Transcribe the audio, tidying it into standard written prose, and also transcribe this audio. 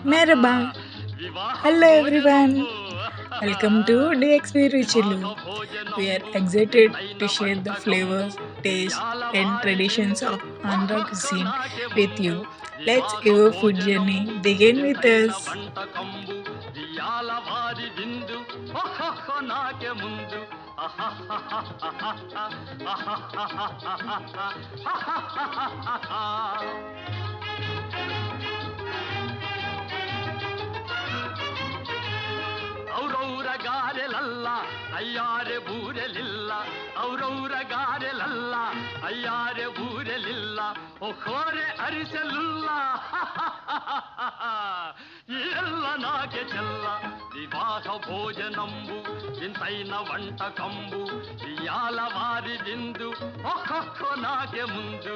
Merhaba. Hello everyone. Welcome to DXP Ruchilu. We are excited to share the flavors, taste, and traditions of Andhra cuisine with you. Let's your food journey begin with us. ಔರೌರ ಗಾರೆಲಲ್ಲ ಅಯ್ಯಾರೆ ಬೂರೆಲಿಲ್ಲ ಔರೌರ ಗಾರೆಲಲ್ಲ ಅಯ್ಯಾರೆ ಬೂರೆಲಿಲ್ಲ ಒಖೋರೆ ಅರಿಸಲಿಲ್ಲ ಎಲ್ಲ ನಾಗೆ ಚೆಲ್ಲ వివాహ భోజనంబు ఇంతైన వంటకంబు ఇయాల వారి విందు ఒక్కొక్క నాకే ముందు